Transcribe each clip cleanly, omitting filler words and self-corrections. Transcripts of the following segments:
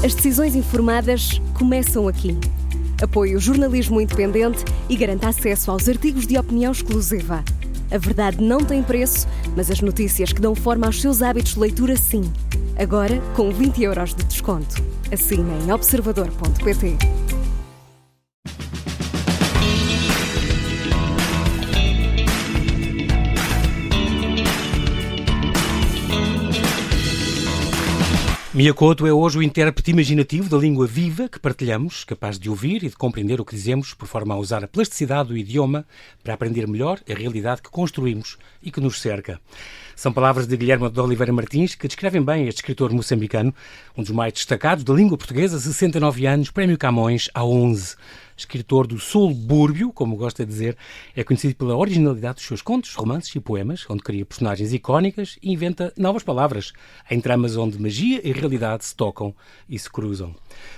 As decisões informadas começam aqui. Apoie o jornalismo independente e garanta acesso aos artigos de opinião exclusiva. A verdade não tem preço, mas as notícias que dão forma aos seus hábitos de leitura, sim. Agora, com 20€ de desconto. Assine em observador.pt. Mia Couto é hoje o intérprete imaginativo da língua viva que partilhamos, capaz de ouvir e de compreender o que dizemos, por forma a usar a plasticidade do idioma para aprender melhor a realidade que construímos e que nos cerca. São palavras de Guilherme de Oliveira Martins que descrevem bem este escritor moçambicano, um dos mais destacados da língua portuguesa, 69 anos, Prémio Camões, há 11. Escritor do subúrbio, como gosta de dizer, é conhecido pela originalidade dos seus contos, romances e poemas, onde cria personagens icónicas e inventa novas palavras, em tramas onde magia e realidade se tocam e se cruzam.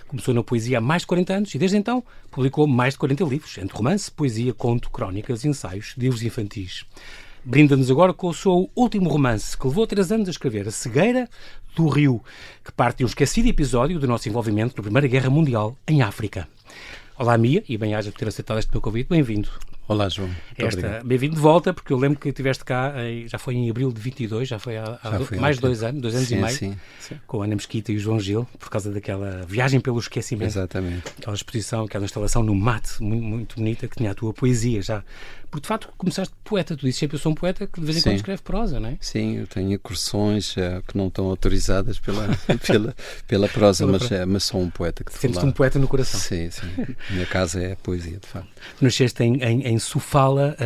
Começou na poesia há mais de 40 anos e, desde então, publicou mais de 40 livros, entre romance, poesia, conto, crónicas, ensaios, livros infantis. Brinda-nos agora com o seu último romance, que levou 3 anos a escrever, A Cegueira do Rio, que parte de um esquecido episódio do nosso envolvimento na Primeira Guerra Mundial em África. Olá, Mia, e bem-aja por ter aceitado este meu convite. Bem-vindo. Olá, João. Bem-vindo de volta, porque eu lembro que estiveste cá, já foi em abril de 22, já foi há mais de 2 anos, 2 anos e meio, sim. com a Ana Mesquita e o João Gil, por causa daquela viagem pelo esquecimento. Exatamente. Aquela exposição, aquela instalação no mate, muito, muito bonita, que tinha a tua poesia já. Porque, de facto, começaste poeta. Tu dizes sempre, eu sou um poeta que de vez em quando escreve prosa, não é? Sim, eu tenho incursões que não estão autorizadas pela prosa, mas sou um poeta que te Sentes-te um poeta no coração. Sim. Minha casa é a poesia, de facto. Nasceste em Sofala,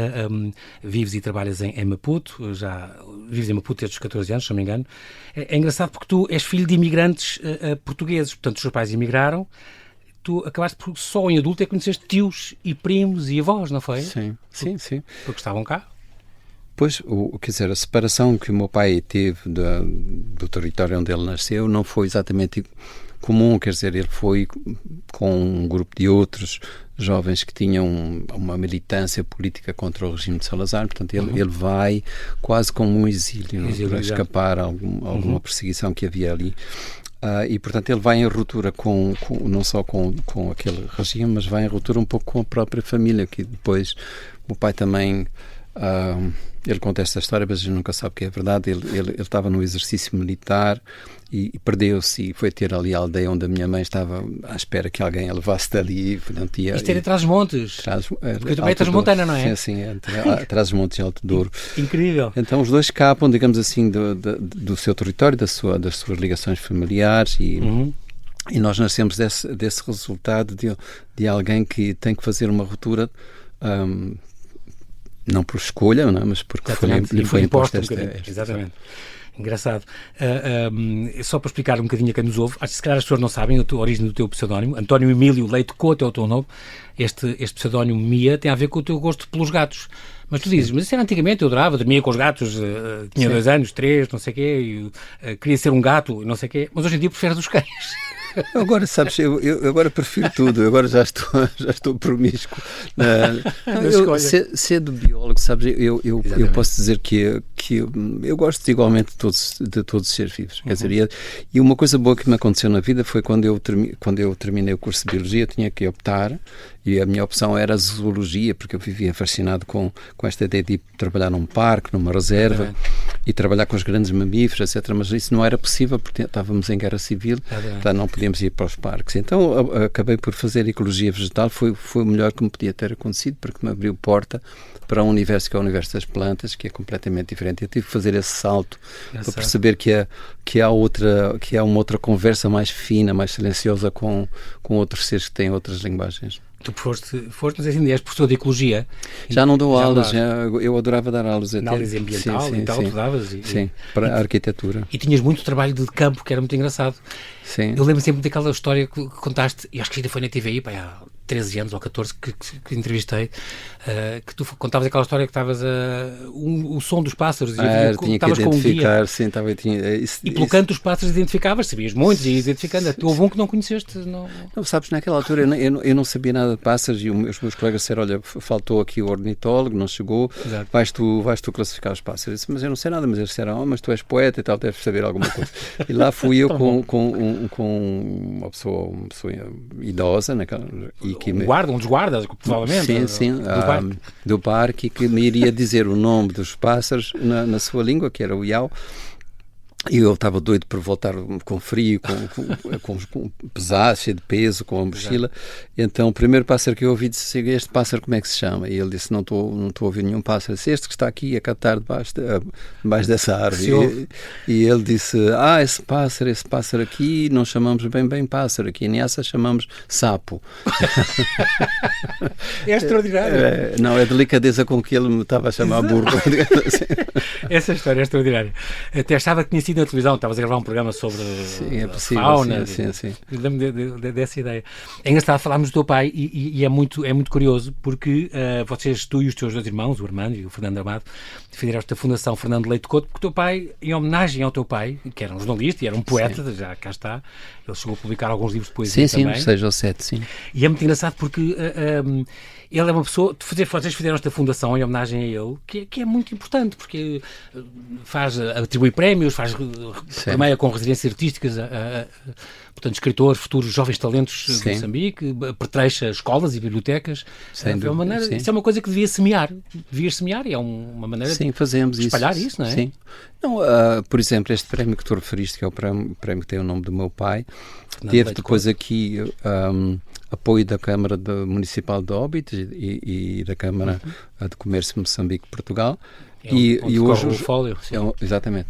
vives e trabalhas em Maputo, já vives em Maputo desde os 14 anos, se não me engano. É engraçado porque tu és filho de imigrantes portugueses, portanto os teus pais emigraram. Tu acabaste por, só em adulto, conheceste tios e primos e avós, não foi? Sim. Porque estavam cá? Pois, quer dizer, a separação que o meu pai teve do território onde ele nasceu não foi exatamente comum, quer dizer, ele foi com um grupo de outros jovens que tinham uma militância política contra o regime de Salazar, portanto ele vai quase como um exílio para escapar a alguma perseguição que havia ali. E, portanto, ele vai em ruptura não só com aquele regime, mas vai em ruptura um pouco com a própria família, que depois o pai também... ele conta esta história, mas a gente nunca sabe que é verdade. Ele estava no exercício militar e perdeu-se e foi ter ali a aldeia onde a minha mãe estava à espera que alguém a levasse dali. Isto era Trás-os-Montes? Porque também é transmontana, não é? Sim, Trás-os-Montes e Alto Douro. Incrível. Então os dois escapam, digamos assim, do seu território, das suas ligações familiares e nós nascemos desse resultado de alguém que tem que fazer uma ruptura... não por escolha, não, mas porque lhe foi imposta esta... Exatamente. Engraçado. Só para explicar um bocadinho a quem nos ouve, acho que se calhar as pessoas não sabem a origem do teu pseudónimo. António Emílio Leite Couto é o teu nome. Este pseudónimo Mia tem a ver com o teu gosto pelos gatos. Mas tu dizes, mas isso era antigamente, eu adorava, dormia com os gatos, tinha 2 anos, 3, não sei o quê, queria ser um gato, não sei o quê, mas hoje em dia prefiro dos cães. Agora, sabes, eu agora prefiro tudo, eu agora já estou promíscuo. Sendo biólogo, sabes, eu posso dizer que eu gosto igualmente de todos os seres vivos. Quer dizer, e uma coisa boa que me aconteceu na vida foi quando eu terminei o curso de Biologia, eu tinha que optar, e a minha opção era a zoologia, porque eu vivia fascinado com esta ideia de trabalhar num parque, numa reserva, e trabalhar com os grandes mamíferos, etc. Mas isso não era possível, porque estávamos em guerra civil, portanto não podíamos ir para os parques. Então acabei por fazer ecologia vegetal, foi o melhor que me podia ter acontecido, porque me abriu porta para um universo que é o universo das plantas, que é completamente diferente. Eu tive que fazer esse salto para perceber que há uma outra conversa mais fina, mais silenciosa com outros seres que têm outras linguagens. Tu foste, não sei se ainda és professor de ecologia. Já não dou aulas, eu adorava dar aulas. Análise ambiental e tal, tu davas? Sim, para a arquitetura. E tinhas muito trabalho de campo, que era muito engraçado. Sim. Eu lembro sempre daquela história que contaste, e acho que ainda foi na TVI, há 13 anos ou 14 que entrevistei, que tu contavas aquela história que estavas o som dos pássaros e tinha que identificar, sim, e pelo canto dos pássaros identificavas, sabias muitos e identificando. Houve um que não conheceste? Não, sabes, naquela altura eu não sabia nada de pássaros e os meus colegas disseram, olha, faltou aqui o ornitólogo, não chegou, vais tu classificar os pássaros. Eu disse, mas eu não sei nada, mas eles disseram, mas tu és poeta e tal, deves saber alguma coisa. E lá fui eu com uma pessoa idosa, um dos guardas, provavelmente. Sim, do parque, que me iria dizer o nome dos pássaros na sua língua, que era o Iau. E eu estava doido por voltar com frio, com pesado, cheio de peso, com a mochila. Então o primeiro pássaro que eu ouvi disse, este pássaro como é que se chama? E ele disse, não estou a ouvir nenhum pássaro. Disse, este que está aqui a cantar debaixo dessa árvore. E ele disse, esse pássaro aqui não chamamos bem pássaro, aqui em Niassa chamamos sapo. É extraordinário. Não, é a delicadeza com que ele me estava a chamar burro. Essa história é extraordinária. Até achava que tinha sido na televisão, estavas a gravar um programa sobre fauna. Sim. Lembro-me dessa ideia. É engraçado falarmos do teu pai e é muito curioso porque tu e os teus dois irmãos, o Armando e o Fernando Amado, defenderam esta Fundação Fernando Leite Couto, porque o teu pai, em homenagem ao teu pai, que era um jornalista e era um poeta, já cá está, ele chegou a publicar alguns livros de poesia também. Sim, 6 ou 7, sim. E é muito engraçado porque ele é uma pessoa, vocês fizeram esta fundação em homenagem a ele, que é muito importante, porque atribui prémios, permeia com residências artísticas portanto, escritores, futuros jovens talentos de Moçambique, pertrecha escolas e bibliotecas. Isso é uma coisa que devias semear e é uma maneira fazemos de espalhar isso, não é? Sim. Não, por exemplo, este prémio que tu referiste, que é o prémio que tem o nome do meu pai, teve depois aqui apoio da Câmara Municipal de Óbidos e da Câmara de Comércio de Moçambique, Portugal. E hoje o fólio. Exatamente.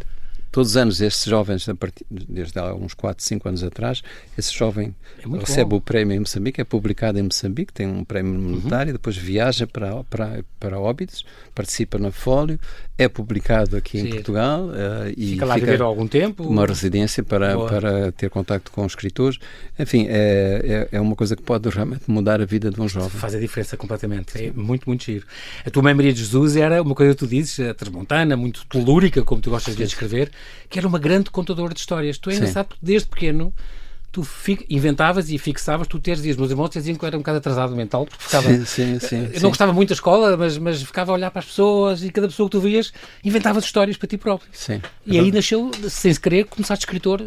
Todos os anos, estes jovens, desde há uns 4, 5 anos atrás, esse jovem recebe o prémio em Moçambique, é publicado em Moçambique, tem um prémio monetário, depois viaja para Óbidos, participa na Fólio, é publicado aqui em Portugal e fica lá a viver há algum tempo. Uma residência para ter contacto com os escritores. Enfim, é uma coisa que pode realmente mudar a vida de um jovem. Faz a diferença completamente. É muito, muito giro. A tua mãe Maria de Jesus era uma coisa que tu dizes, transmontana, muito telúrica, como tu gostas de escrever, que era uma grande contadora de histórias. Tu é engraçado porque desde pequeno tu inventavas e fixavas, tu dias, meus irmãos diziam que eu era um bocado atrasado mental, porque ficava... Eu não gostava muito da escola, mas ficava a olhar para as pessoas e cada pessoa que tu vias inventavas histórias para ti próprio. Sim. E aí nasceu, sem se querer, começaste escritor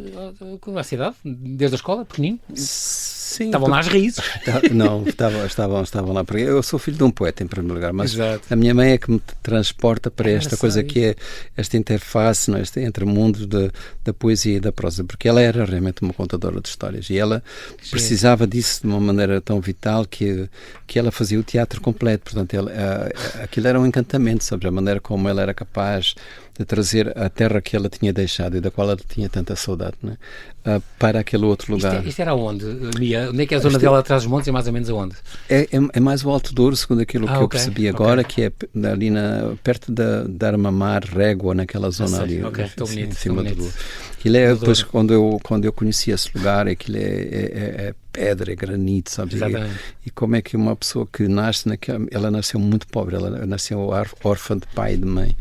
com a cidade, desde a escola, pequenino. Sim, estavam lá as raízes. Não, estavam lá. Porque eu sou filho de um poeta, em primeiro lugar, mas a minha mãe é que me transporta para esta coisa que é esta interface, não, entre o mundo da poesia e da prosa, porque ela era realmente uma contadora de histórias e ela precisava disso de uma maneira tão vital que ela fazia o teatro completo. Portanto, aquilo era um encantamento, sabes? A maneira como ela era capaz de trazer a terra que ela tinha deixado e da qual ela tinha tanta saudade, né? Para aquele outro lugar. Isto era onde, Mia? Onde é que é a zona dela atrás dos montes? É mais ou menos aonde? É mais o Alto Douro, segundo aquilo que eu percebi agora, que é ali perto da Armamar, Régua, naquela zona ali. Estou bonito. Em cima do Douro. Aquilo é, depois, quando eu conheci esse lugar, aquilo é pedra, é granito, sabes? E como é que uma pessoa que nasce ela nasceu muito pobre, ela nasceu órfã de pai e de mãe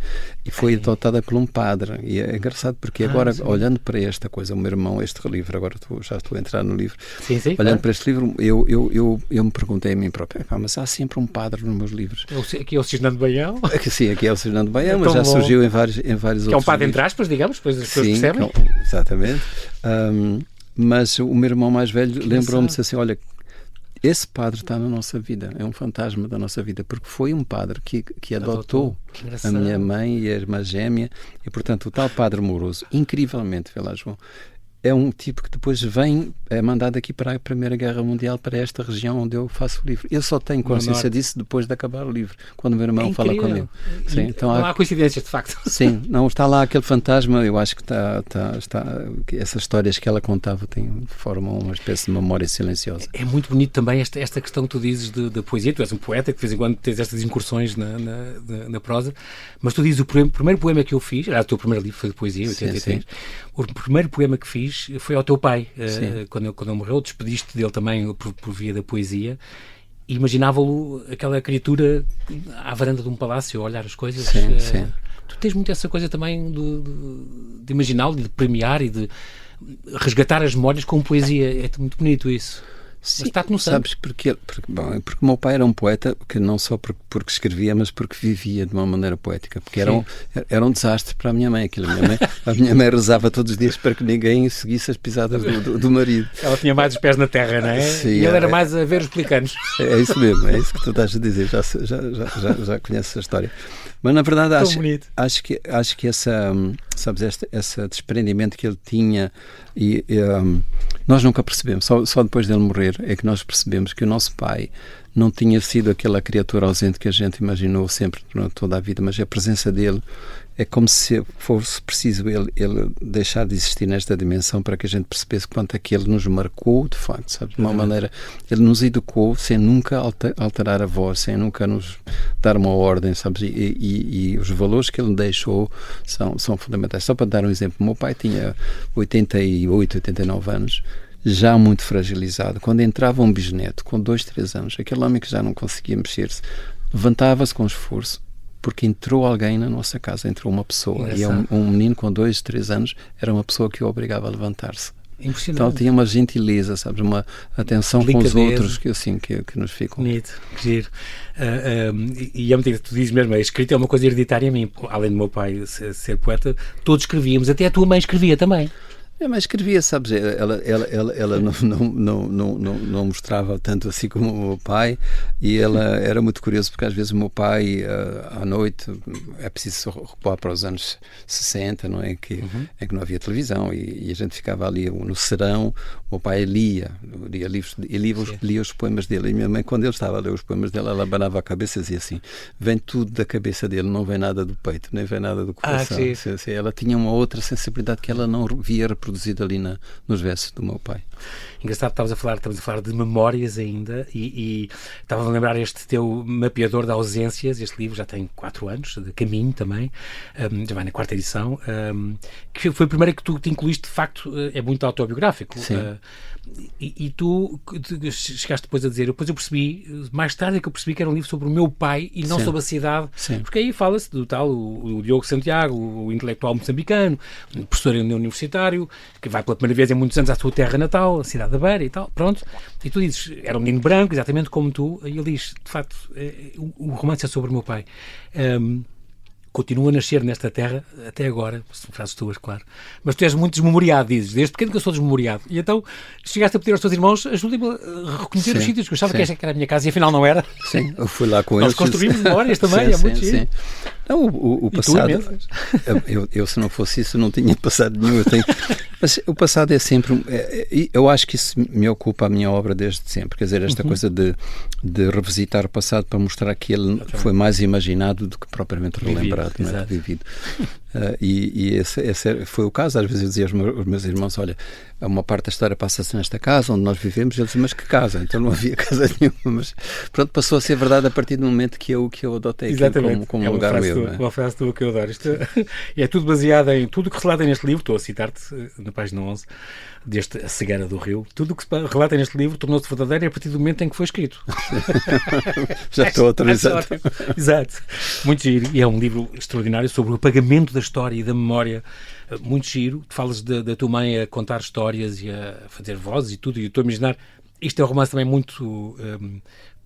e foi adotada por um padre. E é engraçado porque agora, olhando para esta coisa, o meu irmão, este livro, agora já estou a entrar no livro, olhando para este livro, eu me perguntei a mim próprio, mas há sempre um padre nos meus livros. Aqui é o Cisnando Baião? Sim, aqui é o Cisnando Baião, mas já surgiu em vários outros que é um padre entre aspas, digamos, depois as pessoas percebem. Exatamente. Mas o meu irmão mais velho lembrou-me de assim, olha, esse padre está na nossa vida, é um fantasma da nossa vida, porque foi um padre que adotou a minha mãe e a irmã gêmea, e portanto o tal padre Moroso, incrivelmente, vê lá, João, é um tipo que depois é mandado aqui para a Primeira Guerra Mundial, para esta região onde eu faço o livro. Eu só tenho consciência disso depois de acabar o livro, quando o meu irmão fala comigo. Sim, então não há coincidências, de facto. Sim, não está lá aquele fantasma, eu acho que essas histórias que ela contava formam uma espécie de memória silenciosa. É muito bonito também esta questão que tu dizes da poesia. Tu és um poeta que de vez em quando tens estas incursões na prosa, mas tu dizes o primeiro poema que eu fiz, era o teu primeiro livro, foi de poesia, 83. O primeiro poema que fiz foi ao teu pai, quando ele morreu, despediste dele também por via da poesia, imaginava-o aquela criatura à varanda de um palácio a olhar as coisas. Sim. Tu tens muito essa coisa também de imaginá-lo, de premiar e de resgatar as memórias com poesia. É muito bonito isso. Sim, mas está-te no sangue. Sabes porque o meu pai era um poeta que não só porque escrevia, mas porque vivia de uma maneira poética, porque era um desastre para a minha mãe. A minha mãe rezava todos os dias para que ninguém seguisse as pisadas do marido. Ela tinha mais os pés na terra, não é? Sim, e ele era mais a ver os pelicanos. É isso mesmo, é isso que tu estás a dizer, já conheces a história. Mas na verdade acho que esse desprendimento que ele tinha nós nunca percebemos, só depois dele morrer é que nós percebemos que o nosso pai não tinha sido aquela criatura ausente que a gente imaginou sempre durante toda a vida, mas a presença dele é como se fosse preciso ele deixar de existir nesta dimensão para que a gente percebesse quanto é que ele nos marcou, de facto, sabe? De uma maneira, ele nos educou sem nunca alterar a voz, sem nunca nos dar uma ordem, sabes? E os valores que ele deixou são fundamentais. Só para dar um exemplo, o meu pai tinha 88, 89 anos, já muito fragilizado. Quando entrava um bisneto com 2, 3 anos, aquele homem que já não conseguia mexer-se, levantava-se com esforço, porque entrou alguém na nossa casa, entrou uma pessoa. Engraçado. E um menino com 2, 3 anos era uma pessoa que o obrigava a levantar-se. Impressionante. Então tinha uma gentileza, sabes, uma atenção com os outros que nos ficam. Bonito, que giro. E é muito tu dizes mesmo, a escrita é uma coisa hereditária a mim. Além do meu pai ser poeta, todos escrevíamos, até a tua mãe escrevia também. Mas escrevia, sabes, ela não mostrava tanto assim como o meu pai, e ela era muito curiosa porque às vezes o meu pai à noite, é preciso recuar para os anos 60, não é? Em que não havia televisão e a gente ficava ali no serão, o meu pai lia livros, lia os poemas dele, e minha mãe, quando ele estava a ler os poemas dele, ela abanava a cabeça e dizia assim: vem tudo da cabeça dele, não vem nada do peito, nem vem nada do coração. Ela tinha uma outra sensibilidade que ela não via reproduzida ali nos versos do meu pai. Engraçado, estamos a falar de memórias ainda e estava a lembrar este teu mapeador de ausências. Este livro já tem 4 anos, de caminho também, já vai na 4ª edição, que foi a primeira que tu te incluíste, de facto, é muito autobiográfico. E tu chegaste depois a dizer, depois eu percebi, mais tarde é que eu percebi que era um livro sobre o meu pai e não sobre a cidade, porque aí fala-se do tal, o Diogo Santiago, o intelectual moçambicano, o professor universitário, que vai pela primeira vez em muitos anos à sua terra natal, a cidade da Beira e tal, pronto. E tu dizes, era um menino branco, exatamente como tu, e ele diz, de facto, o romance é sobre o meu pai. Continua a nascer nesta terra até agora, são frases tuas, claro, mas tu és muito desmemoriado, dizes, desde pequeno que eu sou desmemoriado, e então chegaste a pedir aos teus irmãos, ajudem-me a reconhecer os sítios, que eu achava que era a minha casa e afinal não era. Sim, eu fui lá com eles. Nós construímos memórias também, muito giro. Não, o passado, eu se não fosse isso não tinha passado nenhum, mas o passado é sempre, eu acho que isso me ocupa a minha obra desde sempre, quer dizer, esta coisa de revisitar o passado para mostrar que ele foi mais imaginado do que propriamente relembrado, não é? Vivido. E esse foi o caso. Às vezes eu dizia aos meus irmãos, olha, uma parte da história passa-se nesta casa onde nós vivemos, e eles diziam, mas que casa? Então não havia casa nenhuma, mas pronto, passou a ser verdade a partir do momento que eu adotei aquilo como um lugar meu. Uma frase tua que eu adoro. Isto é tudo baseado em tudo o que relata neste livro, estou a citar-te na página 11 deste A Cegueira do Rio, tudo o que se relata neste livro tornou-se verdadeiro a partir do momento em que foi escrito. Já estou autorizado. Exato. Muito giro. E é um livro extraordinário sobre o apagamento da história e da memória. Muito giro. Tu falas da tua mãe a contar histórias e a fazer vozes e tudo, e eu estou a imaginar, isto é um romance também muito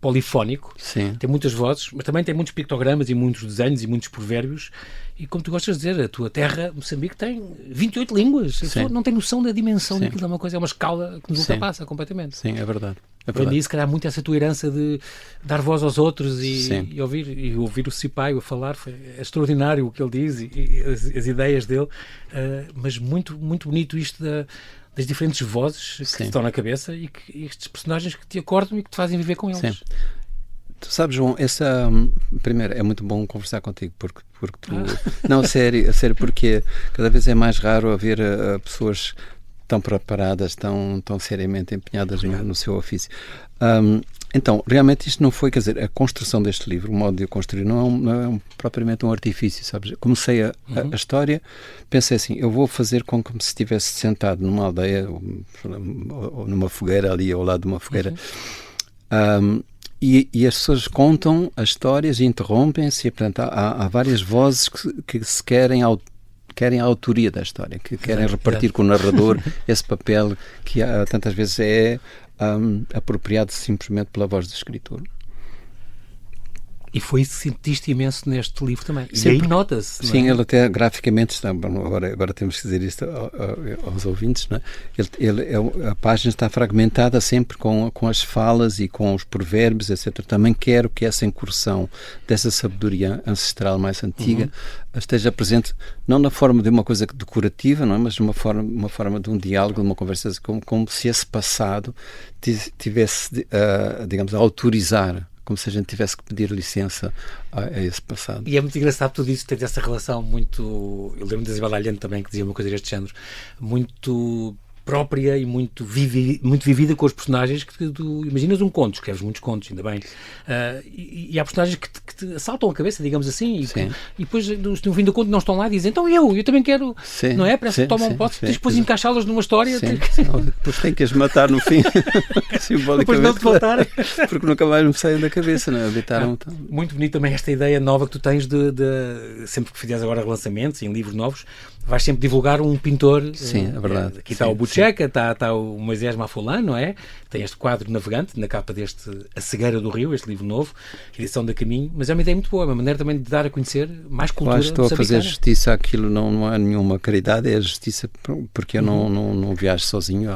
polifónico. Sim. Tem muitas vozes, mas também tem muitos pictogramas e muitos desenhos e muitos provérbios. E como tu gostas de dizer, a tua terra, Moçambique, tem 28 línguas. A pessoa não tem noção da dimensão daquilo. É uma coisa, é uma escala que nos ultrapassa completamente. Sim, é verdade. Aprendi, se calhar, muito essa tua herança de dar voz aos outros e ouvir o Cipaio a falar. É extraordinário o que ele diz e as ideias dele, mas muito, muito bonito isto das diferentes vozes que te estão na cabeça e estes personagens que te acordam e que te fazem viver com eles. Sim. Tu sabes, João, primeiro, é muito bom conversar contigo, porque tu... Não, sério, porque cada vez é mais raro haver pessoas tão preparadas, tão seriamente empenhadas no seu ofício. Então, realmente isto não foi, quer dizer, a construção deste livro, o modo de o construir, não é propriamente um artifício, sabes? Comecei a história, pensei assim, eu vou fazer como se estivesse sentado numa aldeia ou numa fogueira ali ao lado de uma fogueira, E as pessoas contam as histórias e interrompem-se, e portanto há várias vozes que se querem a autoria da história, que querem repartir com o narrador esse papel que tantas vezes é apropriado simplesmente pela voz do escritor. E foi isso que sentiste imenso neste livro também. Sim, e aí nota-se. Sim, ele até graficamente está. Agora temos que dizer isto aos ouvintes, não é? A página está fragmentada sempre com as falas e com os provérbios, etc. Também quero que essa incursão dessa sabedoria ancestral mais antiga esteja presente, não na forma de uma coisa decorativa, não é? Mas uma forma de um diálogo, de uma conversa, como se esse passado tivesse, digamos, a autorizar, como se a gente tivesse que pedir licença a esse passado. E é muito engraçado tudo isso, ter essa relação muito... Eu lembro de Isabel Allende também, que dizia uma coisa deste género, muito própria e muito vivida com os personagens que tu imaginas um conto, escreves muitos contos, ainda bem. E há personagens que te assaltam a cabeça, digamos assim, e depois no fim do conto não estão lá e dizem, então eu também quero, não é? Parece que tomam um pote, tens depois encaixá-las numa história. Depois tem que as matar no fim, simbolicamente. Depois não te voltarem. Porque nunca mais me saem da cabeça, não é? Muito bonito também esta ideia nova que tu tens de sempre que fizeres agora relançamentos em livros novos, vais sempre divulgar um pintor. Sim, é verdade. Aqui está o Butcheca, está o Moisés Mafolan, não é? Tem este quadro navegante na capa deste A Cegueira do Rio, este livro novo, edição da Caminho, mas é uma ideia muito boa, é uma maneira também de dar a conhecer mais cultura. Estou a fazer justiça àquilo, não é nenhuma caridade, é justiça porque eu não viajo sozinho.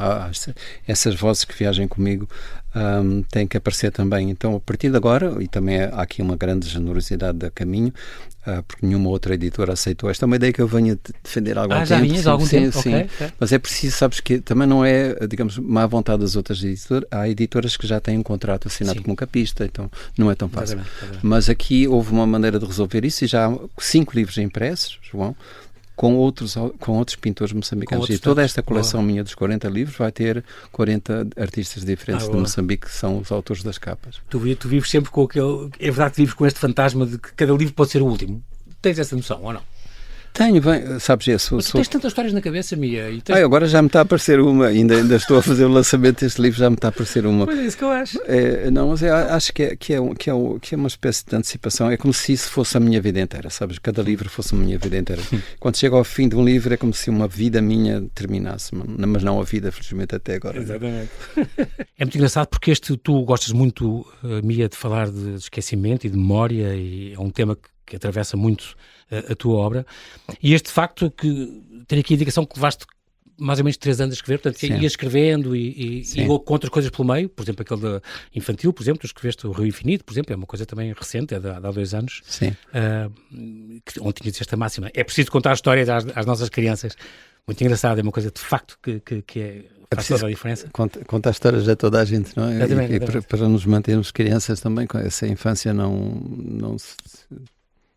Essas vozes que viajem comigo têm que aparecer também. Então, a partir de agora, e também há aqui uma grande generosidade da Caminho, porque nenhuma outra editora aceitou. Esta é uma ideia que eu venho a defender há algum tempo. Já vinhas há algum tempo? Sim. Okay. Mas é preciso, sabes que também não é, digamos, má vontade das outras editoras. Há editoras que já têm um contrato assinado com um capista, então não é tão fácil. Exatamente. Mas aqui houve uma maneira de resolver isso, e já há 5 livros impressos, João, com outros pintores moçambicanos. E toda esta coleção minha dos 40 livros vai ter 40 artistas diferentes de Moçambique, que são os autores das capas. Tu vives sempre com aquele... É verdade que vives com este fantasma de que cada livro pode ser o último. Tens essa noção, ou não? Tenho, bem, sabes isso. Mas tu tens tantas histórias na cabeça, Mia. E agora já me está a aparecer uma, ainda estou a fazer o lançamento deste livro, já me está a aparecer uma. Pois é isso que eu acho. Não, mas eu acho que é uma espécie de antecipação, é como se isso fosse a minha vida inteira, sabes? Cada livro fosse a minha vida inteira. Quando chego ao fim de um livro é como se uma vida minha terminasse, mas não a vida, felizmente, até agora. Exatamente. É muito engraçado porque tu gostas muito, Mia, de falar de esquecimento e de memória, e é um tema que atravessa muito a tua obra, e este facto que tenho aqui a indicação que levaste mais ou menos 3 anos a escrever, portanto ias escrevendo e com outras coisas pelo meio, por exemplo aquele da infantil, por exemplo, tu escreveste o Rio Infinito, por exemplo, é uma coisa também recente, é de há 2 anos, onde tinhas esta máxima, é preciso contar histórias às nossas crianças, muito engraçado, é uma coisa de facto que faz toda a diferença. Contar histórias a toda a gente, não é? Exatamente. Para nos mantermos crianças também, com essa infância não se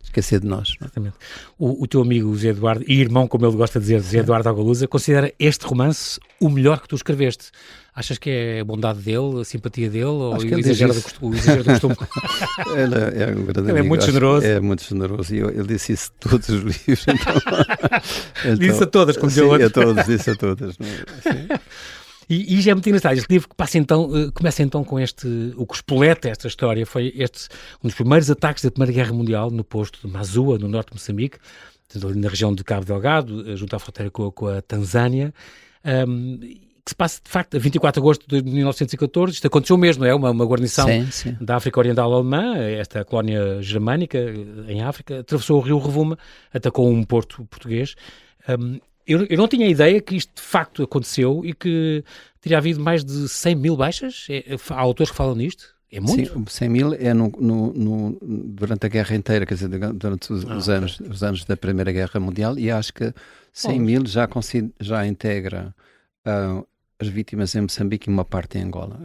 esquecer de nós. Não? Exatamente. O teu amigo José Eduardo, e irmão, como ele gosta de dizer, José Eduardo Agalusa, considera este romance o melhor que tu escreveste. Achas que é a bondade dele, a simpatia dele, ou o exagero do costume? Ele é muito generoso. É muito generoso, e ele disse isso de todos os livros. Então, disse a todas, como dizia outro. Disse a todas. Não é? E já é muito engraçado, este livro que começa então com o que espoleta esta história, foi um dos primeiros ataques da Primeira Guerra Mundial no posto de Mazua, no norte de Moçambique, na região de Cabo Delgado, junto à fronteira com a Tanzânia, que se passa de facto a 24 de agosto de 1914, isto aconteceu mesmo, é uma guarnição da África Oriental Alemã, esta colónia germânica em África, atravessou o rio Rovuma, atacou um porto português. Eu não tinha ideia que isto de facto aconteceu e que teria havido mais de 100 mil baixas. Há autores que falam nisto? É muito? Sim, 100 mil é durante a guerra inteira, quer dizer, durante os anos da Primeira Guerra Mundial, e acho que 100 mil já integra as vítimas em Moçambique e uma parte em Angola.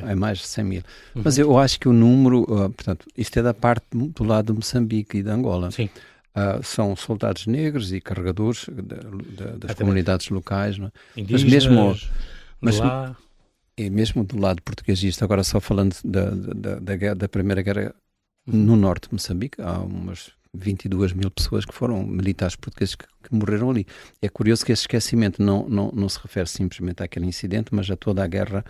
É mais de 100 mil. Mas eu acho que o número, portanto, isto é da parte do lado de Moçambique e de Angola. Sim. São soldados negros e carregadores das comunidades locais, não é? Indígenas, mesmo do lado português, isto agora só falando da Primeira Guerra no norte de Moçambique, há umas 22 mil pessoas que foram militares portugueses que morreram ali. É curioso que esse esquecimento não se refere simplesmente àquele incidente, mas a toda a guerra,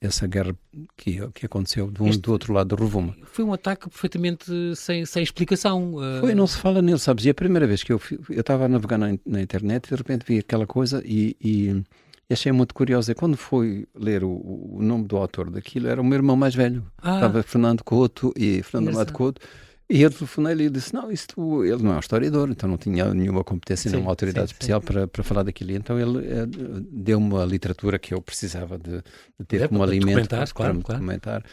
essa guerra que aconteceu do outro lado do Rovuma. Foi um ataque perfeitamente sem explicação. Foi, não se fala nele, sabes? E a primeira vez que eu estava a navegar na internet e de repente vi aquela coisa e achei muito curioso. E quando fui ler o nome do autor daquilo, era o meu irmão mais velho. Estava Fernando Couto e Fernando Amado Couto. E eu telefonei-lhe e disse, não, ele não é um historiador, então não tinha nenhuma competência, nenhuma autoridade especial para falar daquilo. E então ele deu-me a literatura que eu precisava de ter como alimento para me documentar.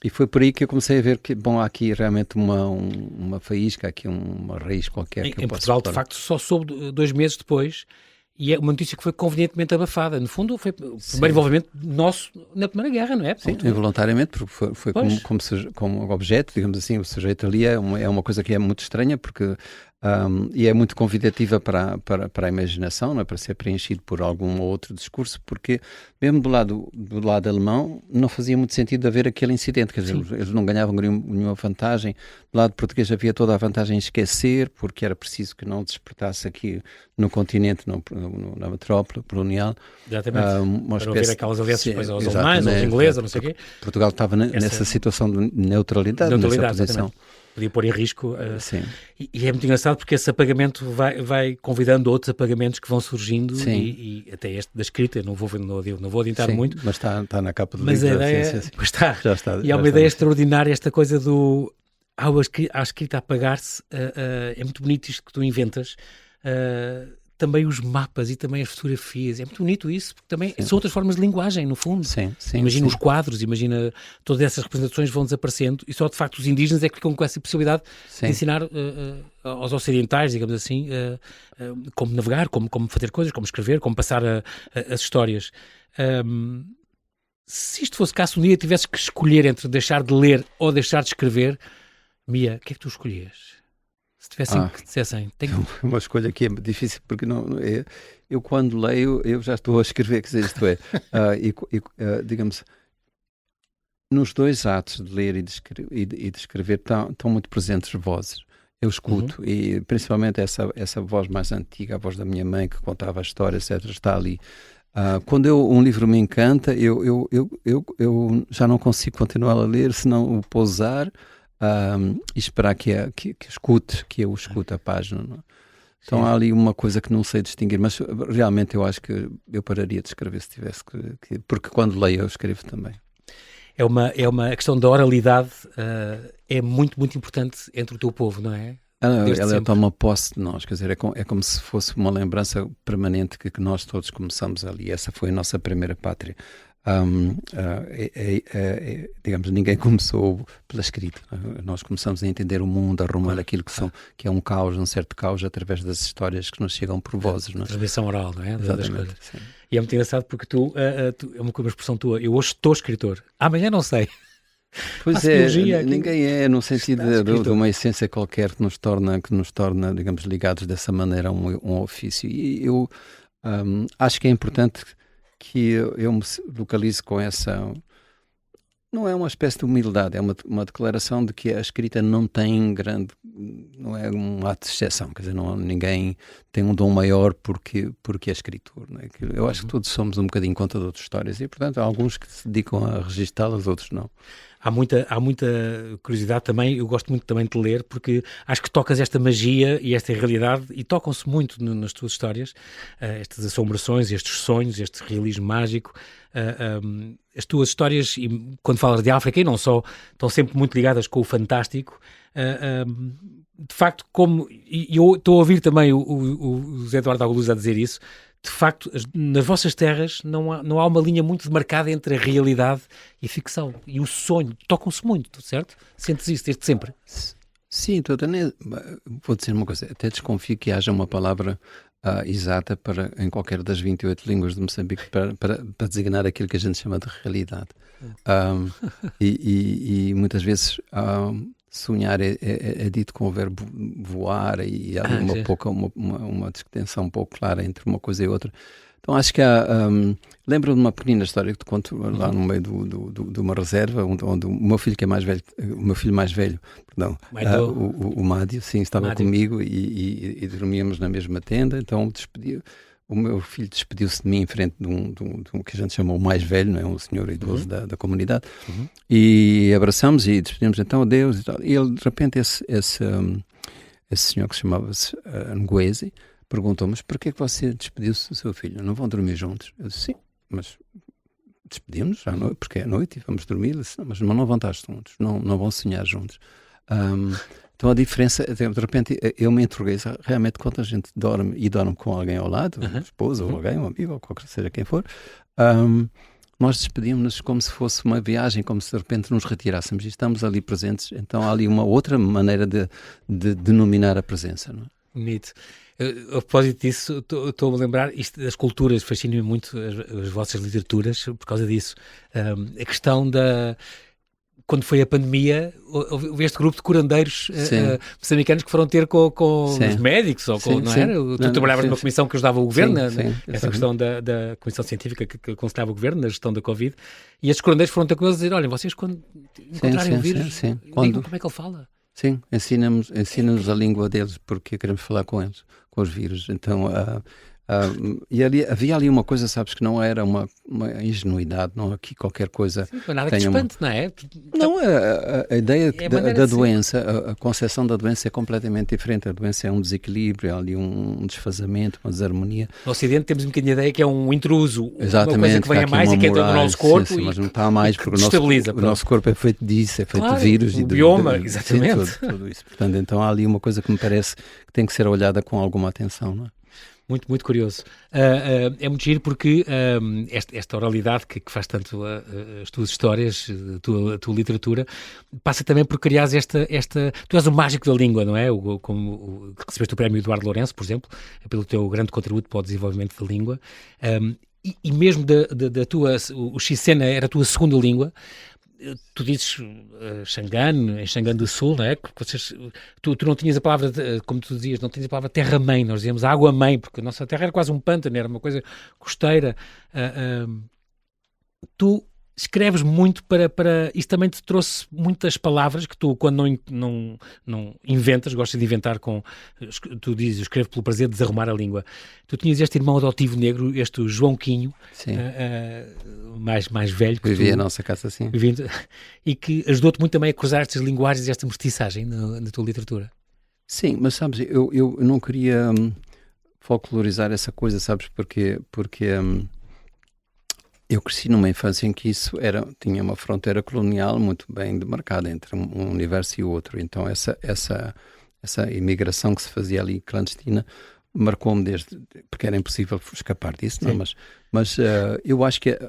E foi por aí que eu comecei a ver que, bom, há aqui realmente uma faísca, aqui uma raiz qualquer. Em Portugal, de facto, só soube 2 meses depois. E é uma notícia que foi convenientemente abafada. No fundo, foi o primeiro envolvimento nosso na Primeira Guerra, não é? Sim, involuntariamente, porque foi como objeto, digamos assim, o sujeito ali é uma coisa que é muito estranha, porque e é muito convidativa para a imaginação, não é? Para ser preenchido por algum outro discurso, porque mesmo do lado alemão não fazia muito sentido haver aquele incidente, quer dizer, eles não ganhavam nenhuma vantagem. Do lado português havia toda a vantagem em esquecer, porque era preciso que não despertasse aqui no continente, na metrópole colonial. Exatamente, para ouvir aquelas alianças depois aos alemães, aos ingleses, não sei o quê. Portugal estava nessa situação de neutralidade nessa posição. Exatamente. Podia pôr em risco. E é muito engraçado porque esse apagamento vai convidando outros apagamentos que vão surgindo e até este da escrita, não vou adiantar muito. Mas está na capa do livro. Mas a ideia já está. E há uma ideia extraordinária, esta coisa do a escrita apagar-se. É muito bonito isto que tu inventas. Também os mapas e também as fotografias. É muito bonito isso, porque também são outras formas de linguagem, no fundo. Imagina os quadros, imagina todas essas representações vão desaparecendo e só de facto os indígenas é que ficam com essa possibilidade de ensinar aos ocidentais, digamos assim, como navegar, como fazer coisas, como escrever, como passar as histórias. Se isto fosse caso um dia tivesses que escolher entre deixar de ler ou deixar de escrever, Mia, o que é que tu escolhias? Se tivessem que dissessem... Uma escolha que é difícil, porque eu quando leio, eu já estou a escrever, quer dizer, isto é, digamos, nos 2 atos de ler e de escrever estão muito presentes vozes. Eu escuto, e principalmente essa voz mais antiga, a voz da minha mãe, que contava a história, etc., está ali. Quando um livro me encanta, eu já não consigo continuar a ler, senão o pousar... e esperar que eu escute a página. Não? Então há ali uma coisa que não sei distinguir, mas realmente eu acho que eu pararia de escrever se tivesse porque quando leio eu escrevo também. A questão da oralidade é muito, muito importante entre o teu povo, não é? Ela toma posse de nós, quer dizer, é como se fosse uma lembrança permanente que nós todos começamos ali. Essa foi a nossa primeira pátria. Digamos, ninguém começou pela escrita. Nós começamos a entender o mundo, a arrumar aquilo que é um caos, um certo caos, através das histórias que nos chegam por vozes. Não é? Transmissão oral, não é? Exatamente. E é muito engraçado porque tu é uma expressão tua, eu hoje estou escritor, amanhã não sei. Pois ninguém é, no sentido de uma essência qualquer que nos torna, digamos, ligados dessa maneira a um ofício. E eu acho que é importante que eu me localizo com essa... Não é uma espécie de humildade, é uma declaração de que a escrita não não é um ato de exceção, quer dizer, ninguém tem um dom maior porque é escritor. Não é? Eu acho que todos somos um bocadinho contadores de histórias e, portanto, há alguns que se dedicam a registá-las, outros não. Há muita curiosidade também, eu gosto muito também de ler, porque acho que tocas esta magia e esta realidade, e tocam-se muito nas tuas histórias, estas assombrações, estes sonhos, este realismo mágico, as tuas histórias, e quando falas de África, e não só, estão sempre muito ligadas com o fantástico, de facto, e eu estou a ouvir também o José Eduardo Aguiluz a dizer isso, de facto, nas vossas terras não há uma linha muito demarcada entre a realidade e a ficção. E o sonho, tocam-se muito, certo? Sentes isso desde sempre? Sim, vou dizer uma coisa, até desconfio que haja uma palavra exata em qualquer das 28 línguas de Moçambique para designar aquilo que a gente chama de realidade. E muitas vezes... sonhar é dito com o verbo voar e há uma distinção um pouco clara entre uma coisa e outra. Então acho que Lembro-me de uma pequena história que te conto lá no meio de uma reserva, onde o meu filho, que é mais velho, o meu filho mais velho, perdão, o Mádio, sim, estava comigo e dormíamos na mesma tenda. Então o meu filho despediu-se de mim em frente de um que a gente chama o mais velho, não é? Um senhor idoso da comunidade, e abraçamos e despedimos então adeus e tal. E ele, de repente, esse senhor, que se chamava-se Nguezi, perguntou: mas porquê que você despediu-se do seu filho? Não vão dormir juntos? Eu disse: sim, mas despedimos-nos à noite, porque é noite e vamos dormir. Ele disse: mas não vão estar juntos, não vão sonhar juntos. Então a diferença, de repente, eu me interroguei realmente quando a gente dorme com alguém ao lado, uma esposa ou alguém, um amigo, ou qualquer seja quem for, nós despedimos-nos como se fosse uma viagem, como se de repente nos retirássemos e estamos ali presentes. Então há ali uma outra maneira de denominar a presença, não é? Bonito. A propósito disso, estou-me a lembrar, das culturas fascinam-me muito, as vossas literaturas, por causa disso. A questão quando foi a pandemia, houve este grupo de curandeiros moçambicanos que foram ter com os médicos, ou não era? Tu trabalhavas numa comissão que ajudava o governo, essa questão da comissão científica que aconselhava o governo na gestão da Covid, e estes curandeiros foram ter com eles dizer: olha, vocês quando encontrarem o vírus, digam como é que ele fala. Sim, ensina-nos a língua deles, porque queremos falar com eles, com os vírus. Então, e havia ali uma coisa, sabes, que não era uma ingenuidade, não aqui qualquer coisa. Sim, nada que espante, não é? Não, a ideia da doença, a concepção da doença é completamente diferente. A doença é um desequilíbrio, há ali um desfazamento, uma desarmonia. No Ocidente temos um bocadinho a ideia que é um intruso, exatamente, uma coisa que vem a mais e que entra no nosso corpo, sim, mas não está a mais, porque o nosso corpo é feito disso, é feito de vírus. O bioma, exatamente. Sim, tudo isso. Portanto, então há ali uma coisa que me parece que tem que ser olhada com alguma atenção, não é? Muito, muito curioso. É muito giro porque esta oralidade que faz tanto as tuas histórias, a tua literatura, passa também por criares esta... Tu és o mágico da língua, não é? Como recebeste o prémio Eduardo Lourenço, por exemplo, pelo teu grande contributo para o desenvolvimento da língua. E mesmo da tua... O Xicena era a tua segunda língua. Tu dizes em Xangano do Sul, não é? Tu não tinhas a palavra, como tu dizias, não tinhas a palavra terra-mãe, nós dizíamos água-mãe, porque a nossa terra era quase um pântano, era uma coisa costeira. Tu escreves muito para... Isto também te trouxe muitas palavras que tu, quando não inventas, gostas de inventar tu dizes: eu escrevo pelo prazer de desarrumar a língua. Tu tinhas este irmão adotivo negro, este João Quinho, mais velho. Que vivia a nossa casa assim. E que ajudou-te muito também a cruzar estas linguagens e esta mestiçagem na tua literatura. Sim, mas sabes, eu não queria folclorizar essa coisa, sabes, porque eu cresci numa infância em que isso tinha uma fronteira colonial muito bem demarcada entre um universo e o outro. Então essa imigração que se fazia ali clandestina marcou-me porque era impossível escapar disso, não? Mas eu acho que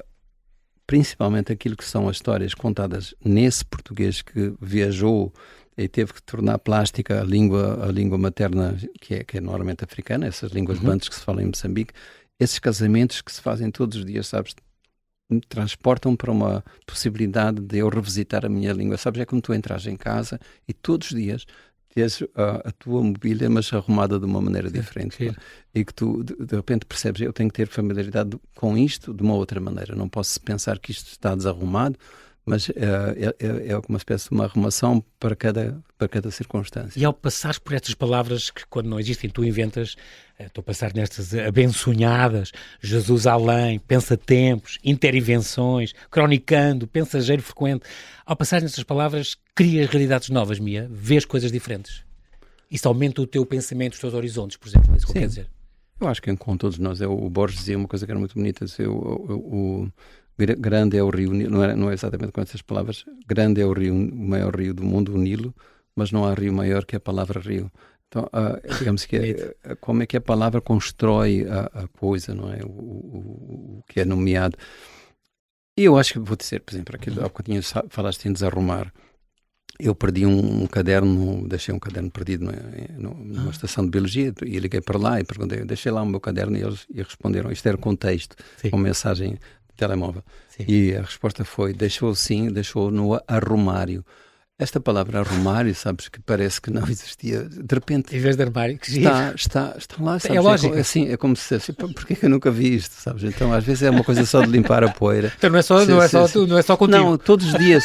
principalmente aquilo que são as histórias contadas nesse português que viajou e teve que tornar plástica a língua materna, que é normalmente africana, essas línguas bantus que se falam em Moçambique, esses casamentos que se fazem todos os dias, sabes, me transportam para uma possibilidade de eu revisitar a minha língua. Sabes, é como tu entras em casa e todos os dias tens a tua mobília, mas arrumada de uma maneira diferente. Sim. E que tu, de repente, percebes: eu tenho que ter familiaridade com isto de uma outra maneira. Não posso pensar que isto está desarrumado, mas é uma espécie de uma arrumação para cada circunstância. E ao passares por estas palavras que, quando não existem, tu inventas, estou a passar nestas abençonhadas, Jesus além, pensatempos, interinvenções, cronicando, pensageiro frequente. Ao passar nestas palavras, crias realidades novas, Mia, vês coisas diferentes. Isso aumenta o teu pensamento, os teus horizontes, por exemplo, é isso que eu quero dizer. Eu acho que com todos nós, o Borges dizia uma coisa que era muito bonita, grande é o rio, não é exatamente com essas palavras, grande é o rio, o maior rio do mundo, o Nilo, mas não há rio maior que a palavra rio. Então, digamos que como é que a palavra constrói a coisa, não é? O que é nomeado. E eu acho que vou dizer, por exemplo, aquilo há bocadinho falaste em desarrumar. Eu perdi um caderno, deixei um caderno perdido numa estação de biologia, e liguei para lá e perguntei: deixei lá o meu caderno, e eles responderam. Isto era contexto, com mensagem de telemóvel. Sim. E a resposta foi: deixou no arrumário. Esta palavra armário, sabes, que parece que não existia, de repente... Em vez de armário, que está lá, sabes? É lógico. É como se dissesse, porquê que eu nunca vi isto, sabes? Então, às vezes é uma coisa só de limpar a poeira. Então não é só contigo. Não, todos os dias.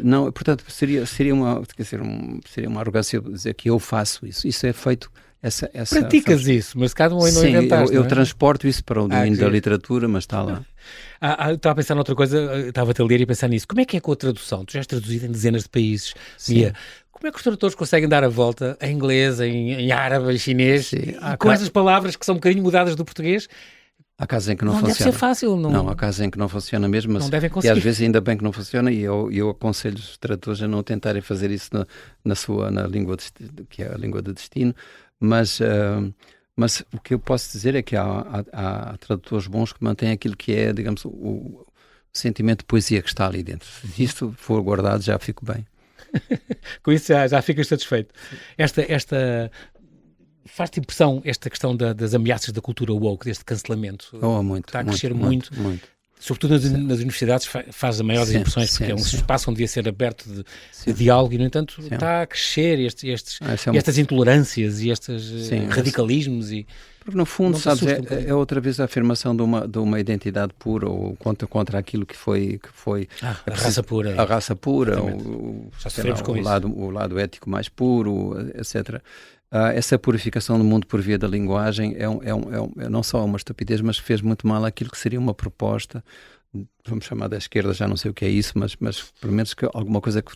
Não, portanto, seria uma arrogância dizer que eu faço isso. Isso é feito... Praticas sabes? Isso, mas cada um não Sim, inventaste, eu não é? transporto isso para o domínio da literatura, mas está lá. Estava a pensar noutra coisa, estava-te a ler e a pensar nisso. Como é que é com a tradução? Tu já és traduzido em dezenas de países, Mia. Como é que os tradutores conseguem dar a volta em inglês, em árabe, em chinês, com essas palavras que são um bocadinho mudadas do português? Há casos em que não funciona. Não deve ser fácil. Não, há casos em que não funciona mesmo, mas não devem conseguir. E às vezes ainda bem que não funciona, e eu aconselho os tradutores a não tentarem fazer isso na língua que é a língua de destino, mas o que eu posso dizer é que há tradutores bons que mantêm aquilo que é, digamos, o sentimento de poesia que está ali dentro. Se isto for guardado, já fico bem. Com isso já ficas satisfeito. Esta faz-te impressão esta questão das ameaças da cultura woke, deste cancelamento? Muito. Está a crescer muito. Sobretudo nas universidades faz as maiores impressões, porque é um espaço onde devia ser aberto de diálogo e, no entanto, está a crescer estas intolerâncias e estes radicalismos. Porque, no fundo, sabes, é outra vez a afirmação de uma identidade pura, ou contra aquilo que foi a raça pura. A raça pura, o lado ético mais puro, etc. Essa purificação do mundo por via da linguagem é não só uma estupidez, mas fez muito mal àquilo que seria uma proposta, vamos chamar da esquerda, já não sei o que é isso, mas pelo menos que alguma coisa que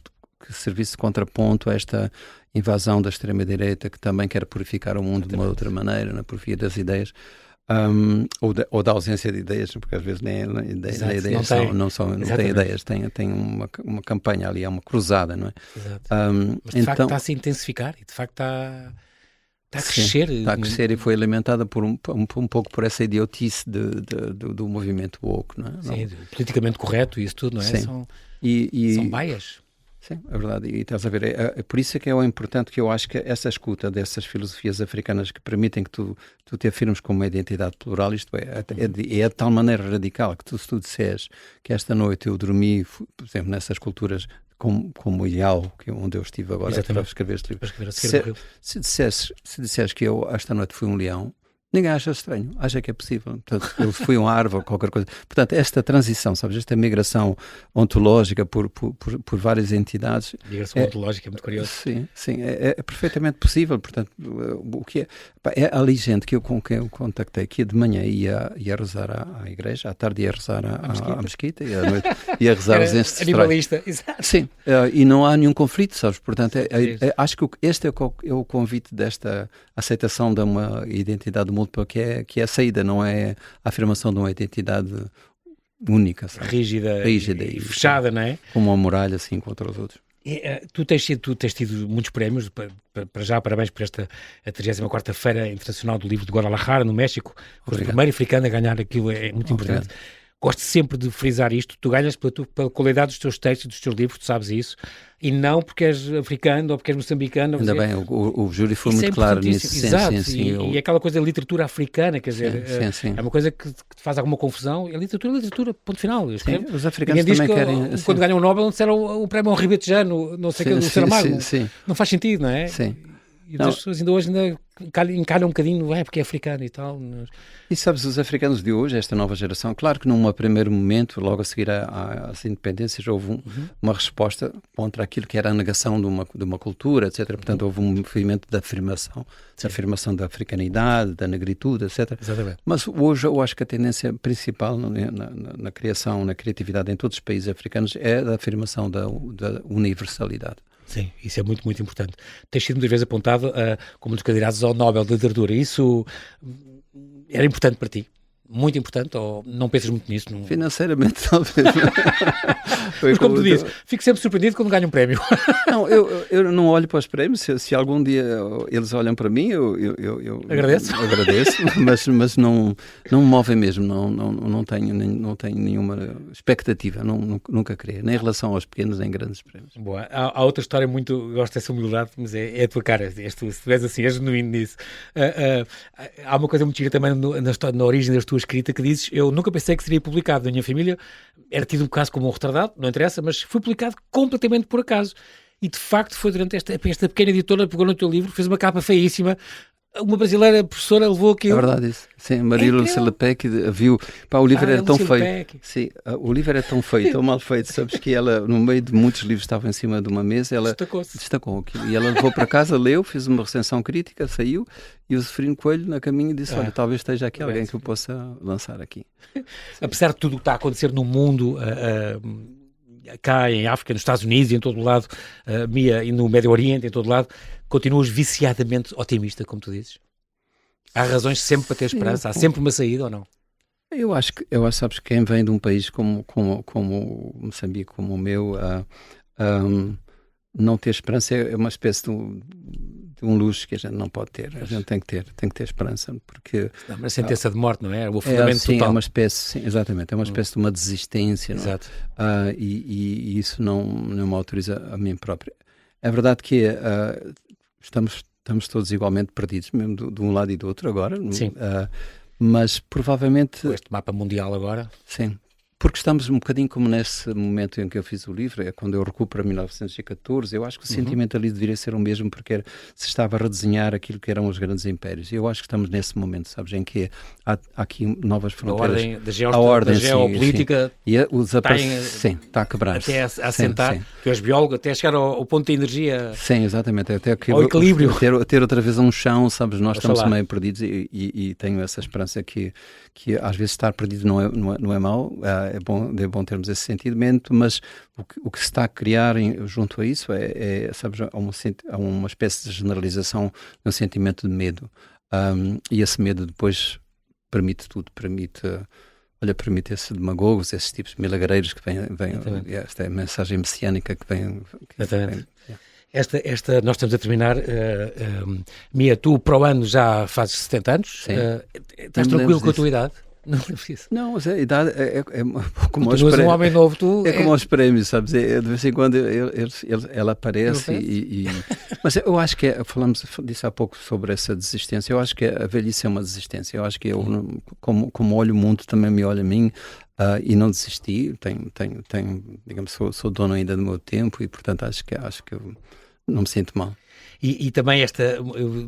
servisse de contraponto a esta invasão da extrema-direita, que também quer purificar o mundo de uma outra maneira, por via das ideias. Ou da ausência de ideias, porque às vezes nem ideias não têm ideias, tem uma campanha ali, é uma cruzada, não é? Mas de facto está a se intensificar e de facto está a crescer. Está a crescer e foi alimentada por um pouco por essa idiotice do movimento woke, não é? Sim, politicamente correto e isso tudo, não é? Sim. São baias. Sim, é verdade. E estás a ver, é por isso é que é importante, que eu acho que essa escuta dessas filosofias africanas que permitem que tu te afirmes como uma identidade plural, isto é de tal maneira radical que se tu disseres que esta noite eu dormi, por exemplo, nessas culturas como ideal, onde eu estive agora para escrever este livro. Se disseres que eu esta noite fui um leão, ninguém acha estranho, acha que é possível. Portanto, eu fui um árvore, qualquer coisa. Portanto, esta transição, sabes, esta migração ontológica por várias entidades... Migração ontológica é muito curioso. Sim, é perfeitamente possível. Portanto, o que é ali gente com quem eu contactei, que de manhã ia rezar à igreja, à tarde ia rezar à mesquita e à noite ia rezar aos ancestrais. Animalista, exato. Sim, e não há nenhum conflito, sabes? Portanto, acho que este é o convite desta aceitação de uma identidade múltipla, que é a saída, não é a afirmação de uma identidade única, sabe? Rígida e fechada, não é? Como uma muralha, assim, contra os outros. Tu tens tido muitos prémios, para já, parabéns por esta a 34ª Feira Internacional do Livro de Guadalajara, no México. Foste o primeiro africano a ganhar aquilo, é muito importante. Gosto sempre de frisar isto. Tu ganhas pela qualidade dos teus textos, dos teus livros, tu sabes isso, e não porque és africano ou porque és moçambicano. Ainda bem, o júri foi muito claro nisso. Exato, e aquela coisa da literatura africana, quer dizer, é uma coisa que te faz alguma confusão. A literatura, ponto final. Sim, os africanos também querem... Quando ganham o Nobel, não disseram o prémio ao ribetejano, não sei o que, do Saramago. Não faz sentido, não é? Sim. E as pessoas ainda hoje encalham um bocadinho, porque é africano e tal. E sabes, os africanos de hoje, esta nova geração, claro que num primeiro momento, logo a seguir às independências, houve uma resposta contra aquilo que era a negação de uma cultura, etc. Portanto, houve um movimento de afirmação da africanidade, da negritude, etc. Exatamente. Mas hoje eu acho que a tendência principal na criação, na criatividade em todos os países africanos é a afirmação da universalidade. Sim, isso é muito, muito importante. Tens sido muitas vezes apontado como um dos candidatos ao Nobel de Literatura. Isso era importante para ti? Muito importante, ou não pensas muito nisso? Não... Financeiramente, talvez. Mas como tu dizes, fico sempre surpreendido quando ganho um prémio. Não, eu não olho para os prémios. Se algum dia eles olham para mim, eu agradeço, mas não me movem mesmo. Não tenho nenhuma expectativa. Nunca queria, nem em relação aos pequenos nem grandes prémios. Boa. Há outra história muito... Gosto dessa humildade, mas é a tua cara. Se tu és assim, és genuíno nisso. Há uma coisa muito gira também na origem das tuas escrita que dizes: eu nunca pensei que seria publicado. Na minha família era tido um caso como um retardado, não interessa, mas foi publicado completamente por acaso. e de facto foi durante esta pequena editora, pegou no teu livro, fez uma capa feíssima. Uma brasileira professora levou aquilo. É verdade isso. Sim, Maria Lúcia Lepec viu. O livro era tão feio. Sim, o livro era tão feio, tão mal feito. Sabes que ela, no meio de muitos livros, estava em cima de uma mesa, ela destacou aquilo. E ela levou para casa, leu, fez uma recensão crítica, saiu, e o Zeferino Coelho, na caminho, disse: olha, talvez esteja aqui alguém que eu possa lançar aqui. Apesar de tudo o que está a acontecer no mundo, cá em África, nos Estados Unidos e em todo o lado, Mia, e no Médio Oriente, em todo o lado, continuas viciadamente otimista, como tu dizes? Há razões sempre para ter esperança? Há sempre uma saída ou não? Eu acho, sabes, quem vem de um país como Moçambique, como o meu, não ter esperança é uma espécie de um luxo que a gente não pode ter. A gente tem que ter esperança, porque... Não, mas a sentença de morte, não é? O afundamento total. É uma espécie, sim, exatamente, é uma espécie de uma desistência. Exato. E isso não me autoriza a mim próprio. É verdade que estamos todos igualmente perdidos, mesmo de um lado e do outro agora. Sim. Mas provavelmente... Com este mapa mundial agora. Sim. Porque estamos um bocadinho como nesse momento em que eu fiz o livro, é quando eu recuo para 1914, eu acho que o sentimento ali deveria ser o mesmo, porque se estava a redesenhar aquilo que eram os grandes impérios. Eu acho que estamos nesse momento, sabes, em que há aqui novas fronteiras. A ordem da geopolítica sim. E está a quebrar-se. Até a assentar, tu és biólogo, até chegar ao ponto de energia... Sim, exatamente, até ao equilíbrio. Ter outra vez um chão, sabes, nós estamos meio perdidos e tenho essa esperança que às vezes estar perdido não é mau, é bom termos esse sentimento, mas o que se está a criar junto a isso sabes, há uma espécie de generalização de um sentimento de medo, e esse medo depois permite tudo, permite esses demagogos, esses tipos de milagreiros que vêm esta é a mensagem messiânica que vem. Nós estamos a terminar. Mia, tu para o ano já fazes 70 anos. Estás tranquilo com a tua idade? Não preciso. Não, mas a idade é como aos prémios. Um homem novo, tu... É como aos prémios, sabes? De vez em quando ela aparece Mas eu acho que falamos disso há pouco sobre essa desistência. Eu acho que a velhice é uma desistência. Eu acho que eu, como olho o mundo, também me olho a mim, e não desisti. Digamos, sou dono ainda do meu tempo e, portanto, acho que eu não me sinto mal. E também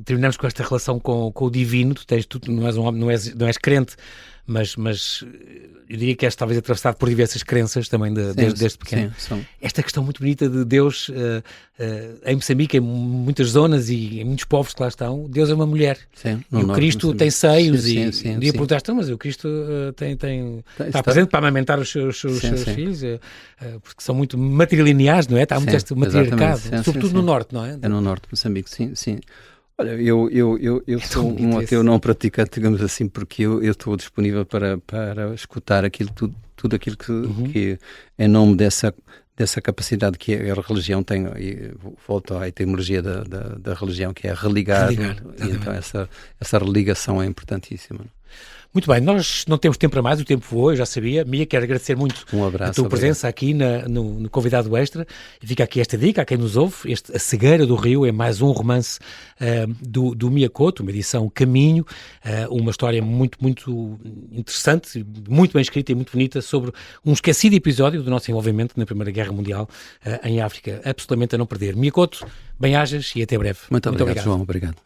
terminamos com esta relação com o divino. Tu não és um homem, não és crente, mas eu diria que és talvez atravessado por diversas crenças também desde pequeno. Sim. Esta questão muito bonita de Deus em Moçambique, em muitas zonas e em muitos povos que lá estão, Deus é uma mulher. Sim, e o Cristo tem seios sim, um dia perguntaste, mas o Cristo está presente para amamentar os seus filhos, porque são muito matrilineares, não é? Está muito este matriarcado, sobretudo no norte, não é? É no norte de Moçambique, sim. Olha, eu sou um ateu não praticante, digamos assim, porque eu estou disponível para escutar tudo aquilo que em nome dessa capacidade que a religião tem, e volto à etimologia da religião, que é religar, e então essa religação é importantíssima. Muito bem, nós não temos tempo para mais, o tempo voou, eu já sabia. Mia, quero agradecer muito a tua presença aqui no Convidado Extra. E fica aqui esta dica a quem nos ouve. A Cegueira do Rio é mais um romance do Mia Couto, uma edição Caminho, uma história muito, muito interessante, muito bem escrita e muito bonita sobre um esquecido episódio do nosso envolvimento na Primeira Guerra Mundial em África. Absolutamente a não perder. Mia Couto, bem-ajas e até breve. Muito obrigado, João. Obrigado.